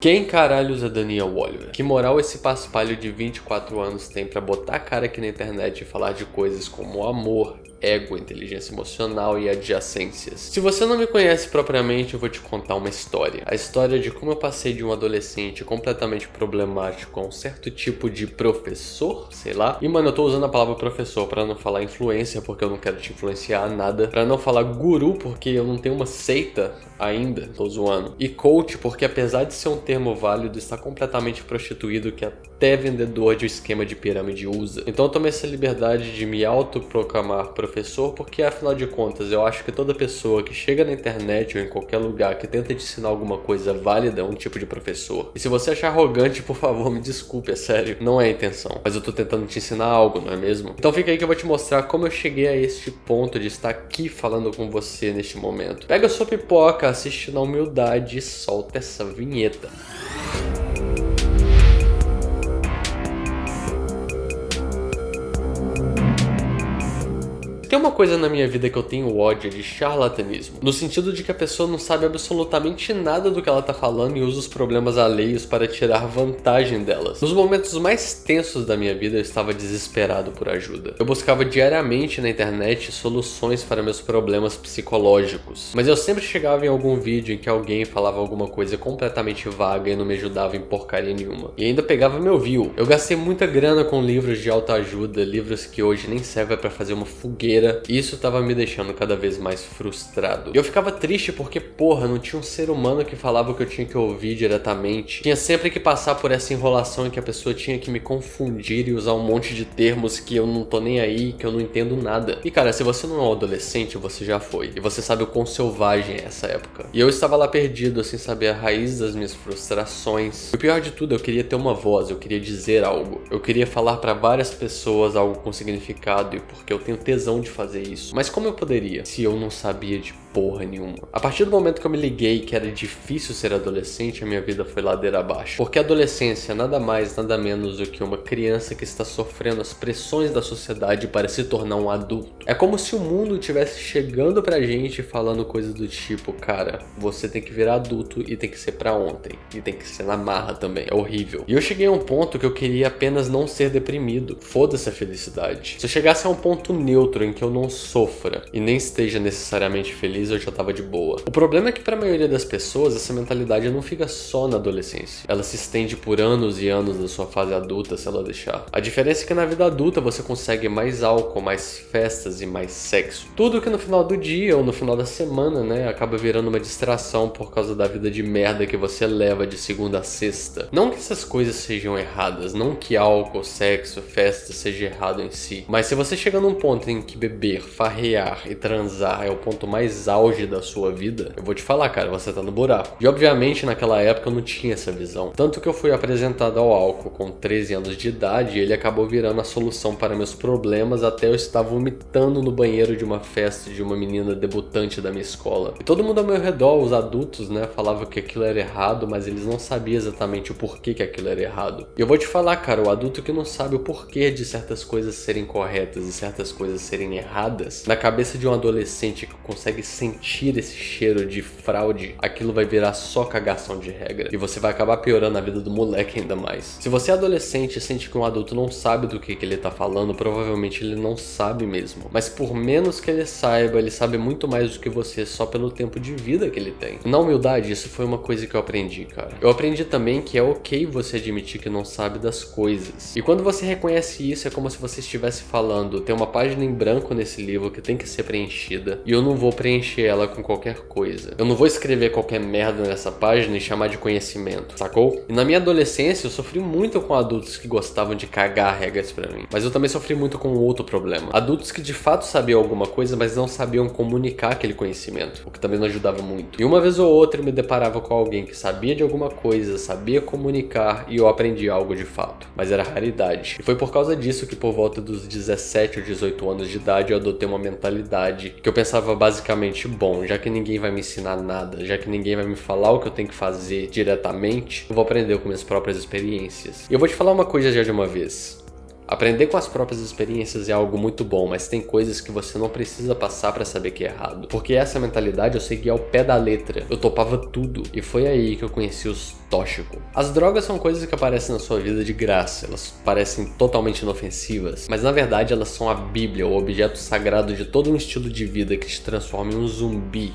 Quem caralhos é Daniel Oliver? Que moral esse paspalho de 24 anos tem pra botar a cara aqui na internet e falar de coisas como amor, ego, inteligência emocional e adjacências? Se você não me conhece propriamente, eu vou te contar uma história. A história de como eu passei de um adolescente completamente problemático a um certo tipo de professor, sei lá. E mano, eu tô usando a palavra professor pra não falar influência, porque eu não quero te influenciar a nada. Pra não falar guru, porque eu não tenho uma seita ainda, tô zoando. E coach, porque apesar de ser um termo válido, está completamente prostituído, que até vendedor de esquema de pirâmide usa. Então eu tomei essa liberdade de me autoproclamar professor, porque afinal de contas eu acho que toda pessoa que chega na internet ou em qualquer lugar que tenta te ensinar alguma coisa válida é um tipo de professor. E se você achar arrogante, por favor, me desculpe, é sério, não é a intenção. Mas eu tô tentando te ensinar algo, não é mesmo? Então fica aí que eu vou te mostrar como eu cheguei a este ponto de estar aqui falando com você neste momento. Pega sua pipoca, assiste na humildade e solta essa vinheta. Tem uma coisa na minha vida que eu tenho ódio, de charlatanismo. No sentido de que a pessoa não sabe absolutamente nada do que ela tá falando e usa os problemas alheios para tirar vantagem delas. Nos momentos mais tensos da minha vida, eu estava desesperado por ajuda. Eu buscava diariamente na internet soluções para meus problemas psicológicos. Mas eu sempre chegava em algum vídeo em que alguém falava alguma coisa completamente vaga e não me ajudava em porcaria nenhuma. E ainda pegava meu view. Eu gastei muita grana com livros de autoajuda, livros que hoje nem servem para fazer uma fogueira. E isso tava me deixando cada vez mais frustrado. E eu ficava triste porque, porra, não tinha um ser humano que falava o que eu tinha que ouvir diretamente. Tinha sempre que passar por essa enrolação em que a pessoa tinha que me confundir e usar um monte de termos que eu não tô nem aí, que eu não entendo nada. E cara, se você não é um adolescente, você já foi. E você sabe o quão selvagem é essa época. E eu estava lá perdido, sem saber a raiz das minhas frustrações. E o pior de tudo, eu queria ter uma voz, eu queria dizer algo. Eu queria falar pra várias pessoas algo com significado e porque eu tenho tesão de fazer isso. Mas como eu poderia, se eu não sabia de porra nenhuma? A partir do momento que eu me liguei que era difícil ser adolescente, a minha vida foi ladeira abaixo. Porque a adolescência é nada mais, nada menos do que uma criança que está sofrendo as pressões da sociedade para se tornar um adulto. É como se o mundo estivesse chegando pra gente falando coisas do tipo, cara, você tem que virar adulto e tem que ser pra ontem. E tem que ser na marra também. É horrível. E eu cheguei a um ponto que eu queria apenas não ser deprimido. Foda-se a felicidade. Se eu chegasse a um ponto neutro em que eu não sofra e nem esteja necessariamente feliz, eu já tava de boa. O problema é que pra maioria das pessoas, essa mentalidade não fica só na adolescência. Ela se estende por anos e anos da sua fase adulta, se ela deixar. A diferença é que na vida adulta você consegue mais álcool, mais festas e mais sexo. Tudo que no final do dia ou no final da semana, né, acaba virando uma distração por causa da vida de merda que você leva de segunda a sexta. Não que essas coisas sejam erradas, não que álcool, sexo, festa seja errado em si. Mas se você chega num ponto em que beber, farrear e transar é o ponto mais auge da sua vida, eu vou te falar, cara, você tá no buraco. E obviamente naquela época eu não tinha essa visão. Tanto que eu fui apresentado ao álcool com 13 anos de idade e ele acabou virando a solução para meus problemas até eu estar vomitando no banheiro de uma festa de uma menina debutante da minha escola. E todo mundo ao meu redor, os adultos, né, falavam que aquilo era errado, mas eles não sabiam exatamente o porquê que aquilo era errado. E eu vou te falar, cara, o adulto que não sabe o porquê de certas coisas serem corretas e certas coisas serem erradas, na cabeça de um adolescente que consegue sentir esse cheiro de fraude, aquilo vai virar só cagação de regra. E você vai acabar piorando a vida do moleque ainda mais. Se você é adolescente e sente que um adulto não sabe do que ele tá falando, provavelmente ele não sabe mesmo. Mas por menos que ele sabe muito mais do que você só pelo tempo de vida que ele tem. Na humildade, isso foi uma coisa que eu aprendi, cara. Eu aprendi também que é ok você admitir que não sabe das coisas. E quando você reconhece isso, é como se você estivesse falando, tem uma página em branco nesse livro que tem que ser preenchida, e eu não vou preencher ela com qualquer coisa. Eu não vou escrever qualquer merda nessa página e chamar de conhecimento, sacou? E na minha adolescência eu sofri muito com adultos que gostavam de cagar regras pra mim. Mas eu também sofri muito com outro problema. Adultos que de fato sabiam alguma coisa, mas não sabiam comunicar aquele conhecimento, o que também não ajudava muito. E uma vez ou outra eu me deparava com alguém que sabia de alguma coisa, sabia comunicar, e eu aprendi algo de fato. Mas era raridade. E foi por causa disso que por volta dos 17 ou 18 anos de idade eu adotei uma mentalidade que eu pensava basicamente, bom, já que ninguém vai me ensinar nada, já que ninguém vai me falar o que eu tenho que fazer diretamente, eu vou aprender com minhas próprias experiências. E eu vou te falar uma coisa já de uma vez. Aprender com as próprias experiências é algo muito bom, mas tem coisas que você não precisa passar pra saber que é errado. Porque essa mentalidade eu segui ao pé da letra. Eu topava tudo. E foi aí que eu conheci os tóxicos. As drogas são coisas que aparecem na sua vida de graça. Elas parecem totalmente inofensivas, mas na verdade elas são a Bíblia, o objeto sagrado de todo um estilo de vida que te transforma em um zumbi.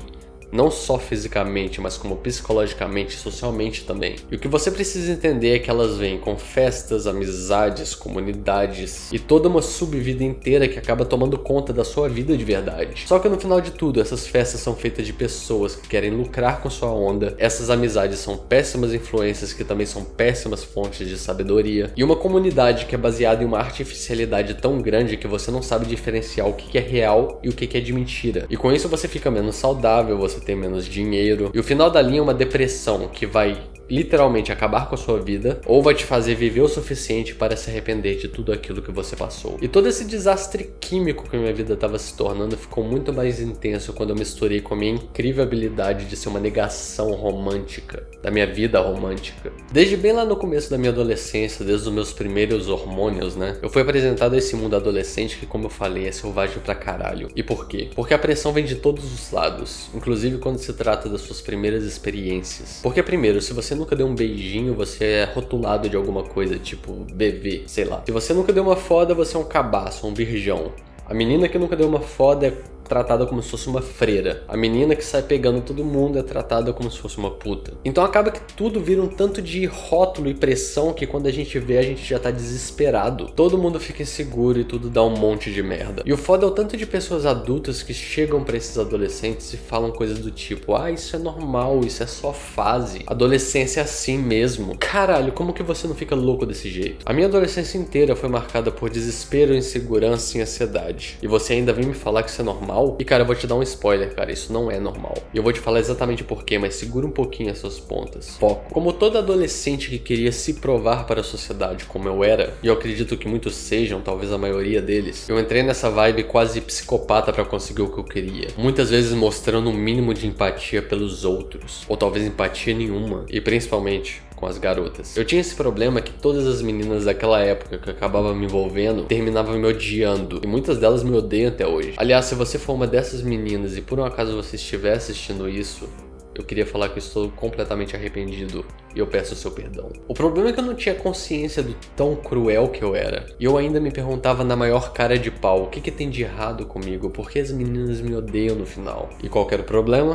Não só fisicamente, mas como psicologicamente e socialmente também. E o que você precisa entender é que elas vêm com festas, amizades, comunidades e toda uma subvida inteira que acaba tomando conta da sua vida de verdade. Só que no final de tudo, essas festas são feitas de pessoas que querem lucrar com sua onda, essas amizades são péssimas influências que também são péssimas fontes de sabedoria, e uma comunidade que é baseada em uma artificialidade tão grande que você não sabe diferenciar o que é real e o que é de mentira. E com isso você fica menos saudável, você tem menos dinheiro, e o final da linha é uma depressão que vai literalmente acabar com a sua vida, ou vai te fazer viver o suficiente para se arrepender de tudo aquilo que você passou. E todo esse desastre químico que minha vida estava se tornando ficou muito mais intenso quando eu misturei com a minha incrível habilidade de ser uma negação romântica, da minha vida romântica. Desde bem lá no começo da minha adolescência, desde os meus primeiros hormônios, né, eu fui apresentado a esse mundo adolescente que, como eu falei, é selvagem pra caralho. E por quê? Porque a pressão vem de todos os lados, inclusive quando se trata das suas primeiras experiências. Porque primeiro, se você nunca deu um beijinho, você é rotulado de alguma coisa, tipo bebê, sei lá. Se você nunca deu uma foda, você é um cabaço, um virgão. A menina que nunca deu uma foda é tratada como se fosse uma freira. A menina que sai pegando todo mundo é tratada como se fosse uma puta. Então acaba que tudo vira um tanto de rótulo e pressão que quando a gente vê, a gente já tá desesperado. Todo mundo fica inseguro e tudo dá um monte de merda. E o foda é o tanto de pessoas adultas que chegam pra esses adolescentes e falam coisas do tipo: ah, isso é normal, isso é só fase. Adolescência é assim mesmo. Caralho, como que você não fica louco desse jeito? A minha adolescência inteira foi marcada por desespero, insegurança e ansiedade. E você ainda vem me falar que isso é normal? E cara, eu vou te dar um spoiler, cara, isso não é normal. E eu vou te falar exatamente por quê, mas segura um pouquinho as suas pontas. Foco. Como todo adolescente que queria se provar para a sociedade como eu era, e eu acredito que muitos sejam, talvez a maioria deles, eu entrei nessa vibe quase psicopata pra conseguir o que eu queria. Muitas vezes mostrando um mínimo de empatia pelos outros, ou talvez empatia nenhuma, e principalmente com as garotas. Eu tinha esse problema que todas as meninas daquela época que eu acabava me envolvendo terminavam me odiando, e muitas delas me odeiam até hoje. Aliás, se você for uma dessas meninas e por um acaso você estiver assistindo isso, eu queria falar que eu estou completamente arrependido e eu peço o seu perdão. O problema é que eu não tinha consciência do tão cruel que eu era. E eu ainda me perguntava na maior cara de pau, o que tem de errado comigo? Por que as meninas me odeiam no final? E qual que era o problema?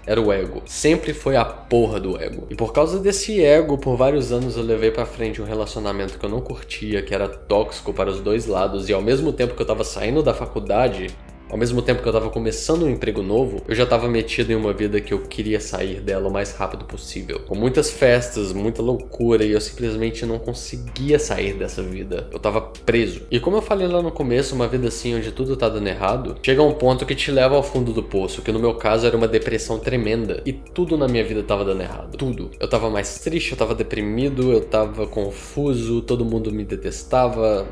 Era o ego. Sempre foi a porra do ego. E por causa desse ego, por vários anos eu levei pra frente um relacionamento que eu não curtia, que era tóxico para os dois lados, e ao mesmo tempo que eu tava saindo da faculdade, ao mesmo tempo que eu tava começando um emprego novo, eu já tava metido em uma vida que eu queria sair dela o mais rápido possível. Com muitas festas, muita loucura, e eu simplesmente não conseguia sair dessa vida. Eu tava preso. E como eu falei lá no começo, uma vida assim onde tudo tá dando errado, chega a um ponto que te leva ao fundo do poço, que no meu caso era uma depressão tremenda. E tudo na minha vida tava dando errado. Tudo. Eu tava mais triste, eu tava deprimido, eu tava confuso, todo mundo me detestava,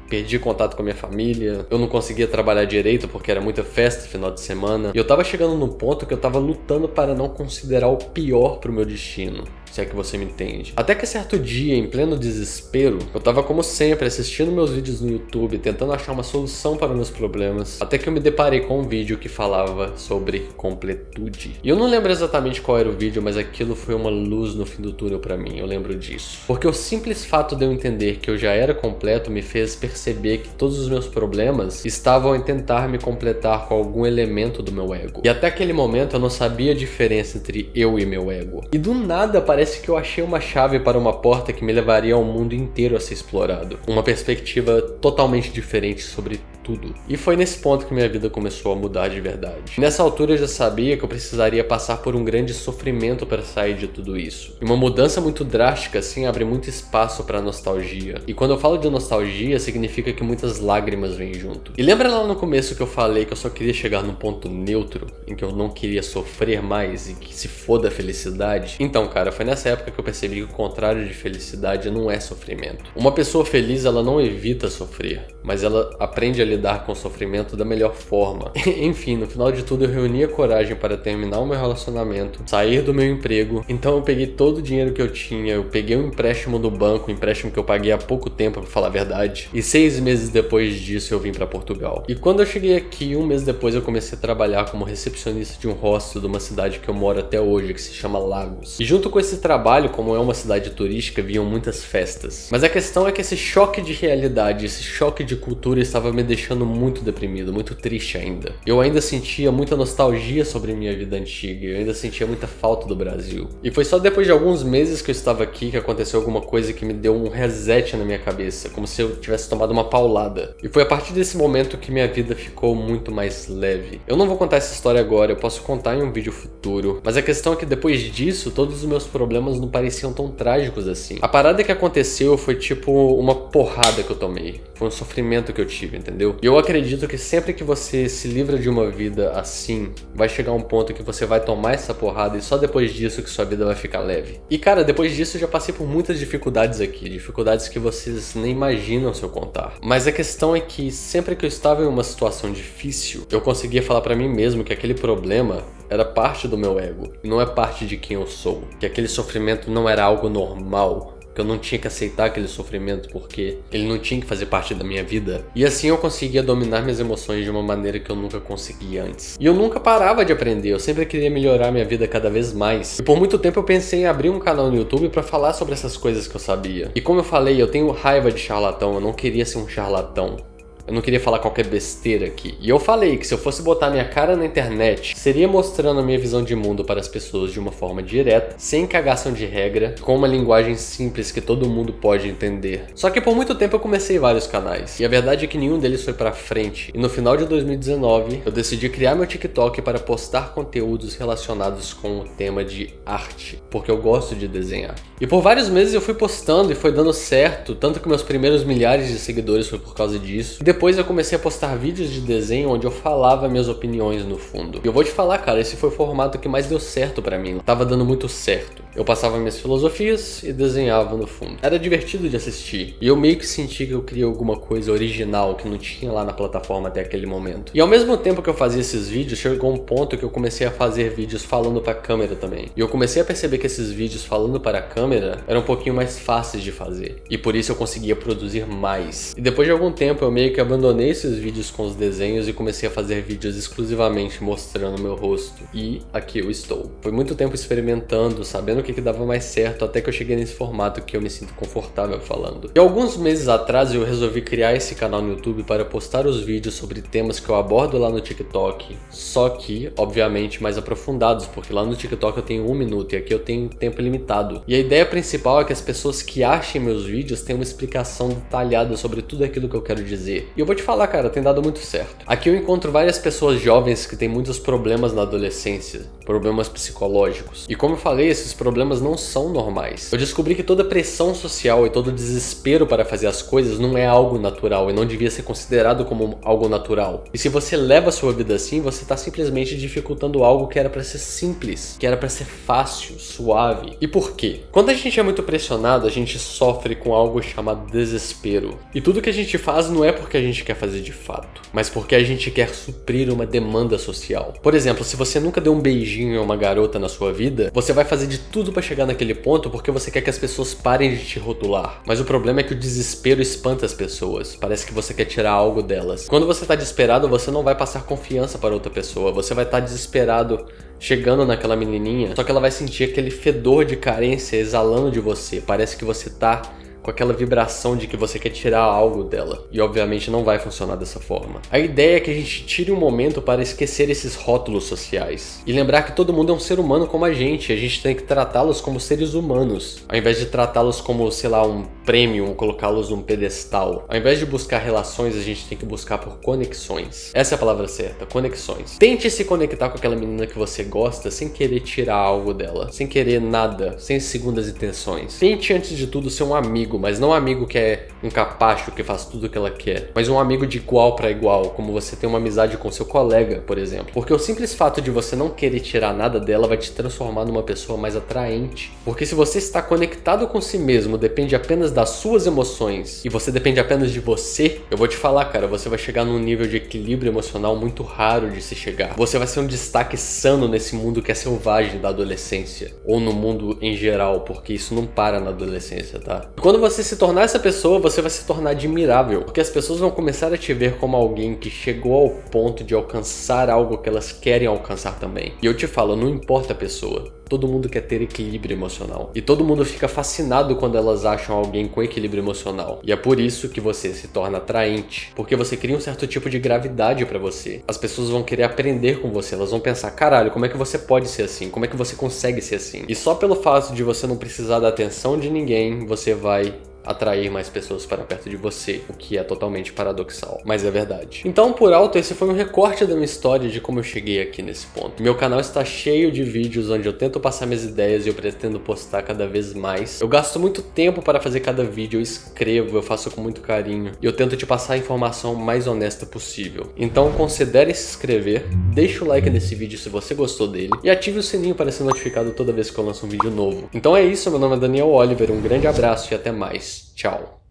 perdi contato com a minha família, eu não conseguia trabalhar direito porque era muita festa final de semana, e eu tava chegando num ponto que eu tava lutando para não considerar o pior pro meu destino, se é que você me entende. Até que certo dia, em pleno desespero, eu tava como sempre assistindo meus vídeos no YouTube, tentando achar uma solução para meus problemas, até que eu me deparei com um vídeo que falava sobre completude. E eu não lembro exatamente qual era o vídeo, mas aquilo foi uma luz no fim do túnel pra mim, eu lembro disso. Porque o simples fato de eu entender que eu já era completo me fez perceber que todos os meus problemas estavam em tentar me completar com algum elemento do meu ego. E até aquele momento eu não sabia a diferença entre eu e meu ego. E do nada parece que eu achei uma chave para uma porta que me levaria ao mundo inteiro a ser explorado. Uma perspectiva totalmente diferente sobre tudo. E foi nesse ponto que minha vida começou a mudar de verdade. Nessa altura eu já sabia que eu precisaria passar por um grande sofrimento para sair de tudo isso. E uma mudança muito drástica assim abre muito espaço para nostalgia. E quando eu falo de nostalgia, significa que muitas lágrimas vêm junto. E lembra lá no começo que eu falei que eu só queria chegar num ponto neutro, em que eu não queria sofrer mais e que se foda a felicidade? Então, cara, foi nessa época que eu percebi que o contrário de felicidade não é sofrimento. Uma pessoa feliz, ela não evita sofrer, mas ela aprende a lidar com o sofrimento da melhor forma. Enfim, no final de tudo eu reuni a coragem para terminar o meu relacionamento, sair do meu emprego. Então eu peguei todo o dinheiro que eu tinha, eu peguei um empréstimo do banco, um empréstimo que eu paguei há pouco tempo, pra falar a verdade. E 6 meses depois disso eu vim pra Portugal. E quando eu cheguei aqui, um mês depois eu comecei a trabalhar como recepcionista de um hostel de uma cidade que eu moro até hoje, que se chama Lagos. E junto com esse trabalho, como é uma cidade turística, vinham muitas festas. Mas a questão é que esse choque de realidade, esse choque de cultura estava me deixando muito deprimido, muito triste ainda. Eu ainda sentia muita nostalgia sobre minha vida antiga, eu ainda sentia muita falta do Brasil. E foi só depois de alguns meses que eu estava aqui que aconteceu alguma coisa que me deu um reset na minha cabeça, como se eu tivesse tomado uma paulada. E foi a partir desse momento que minha vida ficou muito mais leve. Eu não vou contar essa história agora, eu posso contar em um vídeo futuro, mas a questão é que depois disso, todos os meus problemas não pareciam tão trágicos assim. A parada que aconteceu foi tipo uma porrada que eu tomei. Foi um sofrimento que eu tive, entendeu? E eu acredito que sempre que você se livra de uma vida assim, vai chegar um ponto que você vai tomar essa porrada e só depois disso que sua vida vai ficar leve. E cara, depois disso eu já passei por muitas dificuldades aqui, dificuldades que vocês nem imaginam se eu contar. Mas a questão é que sempre que eu estava em uma situação difícil, eu conseguia falar pra mim mesmo que aquele problema era parte do meu ego, não é parte de quem eu sou, que aquele sofrimento não era algo normal, que eu não tinha que aceitar aquele sofrimento porque ele não tinha que fazer parte da minha vida. E assim eu conseguia dominar minhas emoções de uma maneira que eu nunca conseguia antes. E eu nunca parava de aprender, eu sempre queria melhorar minha vida cada vez mais. E por muito tempo eu pensei em abrir um canal no YouTube pra falar sobre essas coisas que eu sabia. E como eu falei, eu tenho raiva de charlatão, eu não queria ser um charlatão. Eu não queria falar qualquer besteira aqui. E eu falei que se eu fosse botar minha cara na internet, seria mostrando a minha visão de mundo para as pessoas de uma forma direta, sem cagação de regra, com uma linguagem simples que todo mundo pode entender. Só que por muito tempo eu comecei vários canais, e a verdade é que nenhum deles foi pra frente. E no final de 2019, eu decidi criar meu TikTok para postar conteúdos relacionados com o tema de arte, porque eu gosto de desenhar. E por vários meses eu fui postando e foi dando certo, tanto que meus primeiros milhares de seguidores foi por causa disso. Depois eu comecei a postar vídeos de desenho onde eu falava minhas opiniões no fundo. E eu vou te falar, cara, esse foi o formato que mais deu certo pra mim. Tava dando muito certo. Eu passava minhas filosofias e desenhava no fundo. Era divertido de assistir. E eu meio que senti que eu criei alguma coisa original que não tinha lá na plataforma até aquele momento. E ao mesmo tempo que eu fazia esses vídeos, chegou um ponto que eu comecei a fazer vídeos falando pra câmera também. E eu comecei a perceber que esses vídeos falando para a câmera eram um pouquinho mais fáceis de fazer. E por isso eu conseguia produzir mais. E depois de algum tempo eu meio que abandonei esses vídeos com os desenhos e comecei a fazer vídeos exclusivamente mostrando meu rosto. E aqui eu estou. Foi muito tempo experimentando, sabendo o que dava mais certo, até que eu cheguei nesse formato que eu me sinto confortável falando. E alguns meses atrás eu resolvi criar esse canal no YouTube para postar os vídeos sobre temas que eu abordo lá no TikTok, só que, obviamente, mais aprofundados, porque lá no TikTok eu tenho 1 minuto e aqui eu tenho tempo limitado. E a ideia principal é que as pessoas que achem meus vídeos tenham uma explicação detalhada sobre tudo aquilo que eu quero dizer. E eu vou te falar, cara, tem dado muito certo. Aqui eu encontro várias pessoas jovens que têm muitos problemas na adolescência, problemas psicológicos. E como eu falei, esses problemas não são normais. Eu descobri que toda pressão social e todo desespero para fazer as coisas não é algo natural e não devia ser considerado como algo natural. E se você leva a sua vida assim, você está simplesmente dificultando algo que era para ser simples, que era para ser fácil, suave. E por quê? Quando a gente é muito pressionado, a gente sofre com algo chamado desespero. E tudo que a gente faz não é porque a gente quer fazer de fato, mas porque a gente quer suprir uma demanda social. Por exemplo, se você nunca deu um beijinho a uma garota na sua vida, você vai fazer de tudo para chegar naquele ponto porque você quer que as pessoas parem de te rotular. Mas o problema é que o desespero espanta as pessoas. Parece que você quer tirar algo delas. Quando você tá desesperado, você não vai passar confiança para outra pessoa. Você vai estar desesperado chegando naquela menininha, só que ela vai sentir aquele fedor de carência exalando de você. Parece que você tá com aquela vibração de que você quer tirar algo dela. E obviamente não vai funcionar dessa forma. A ideia é que a gente tire um momento para esquecer esses rótulos sociais. E lembrar que todo mundo é um ser humano como a gente tem que tratá-los como seres humanos. Ao invés de tratá-los como, sei lá, um prêmio ou colocá-los num pedestal. Ao invés de buscar relações, a gente tem que buscar por conexões. Essa é a palavra certa, conexões. Tente se conectar com aquela menina que você gosta sem querer tirar algo dela. Sem querer nada, sem segundas intenções. Tente antes de tudo ser um amigo amigo, mas não um amigo que é um capacho que faz tudo o que ela quer, mas um amigo de igual para igual, como você tem uma amizade com seu colega, por exemplo. Porque o simples fato de você não querer tirar nada dela vai te transformar numa pessoa mais atraente. Porque se você está conectado com si mesmo, depende apenas das suas emoções e você depende apenas de você, eu vou te falar, cara, você vai chegar num nível de equilíbrio emocional muito raro de se chegar. Você vai ser um destaque sano nesse mundo que é selvagem da adolescência, ou no mundo em geral, porque isso não para na adolescência, tá? E quando você se tornar essa pessoa, você vai se tornar admirável, porque as pessoas vão começar a te ver como alguém que chegou ao ponto de alcançar algo que elas querem alcançar também. E eu te falo, não importa a pessoa, todo mundo quer ter equilíbrio emocional. E todo mundo fica fascinado quando elas acham alguém com equilíbrio emocional. E é por isso que você se torna atraente, porque você cria um certo tipo de gravidade pra você. As pessoas vão querer aprender com você, elas vão pensar, caralho, como é que você pode ser assim? Como é que você consegue ser assim? E só pelo fato de você não precisar da atenção de ninguém, você vai atrair mais pessoas para perto de você, o que é totalmente paradoxal, mas é verdade. Então, por alto, esse foi um recorte da minha história de como eu cheguei aqui nesse ponto. Meu canal está cheio de vídeos onde eu tento passar minhas ideias e eu pretendo postar cada vez mais. Eu gasto muito tempo para fazer cada vídeo, eu escrevo, eu faço com muito carinho e eu tento te passar a informação mais honesta possível. Então, considere se inscrever, deixa o like nesse vídeo se você gostou dele e ative o sininho para ser notificado toda vez que eu lanço um vídeo novo. Então é isso, meu nome é Daniel Oliver, um grande abraço e até mais. Tchau.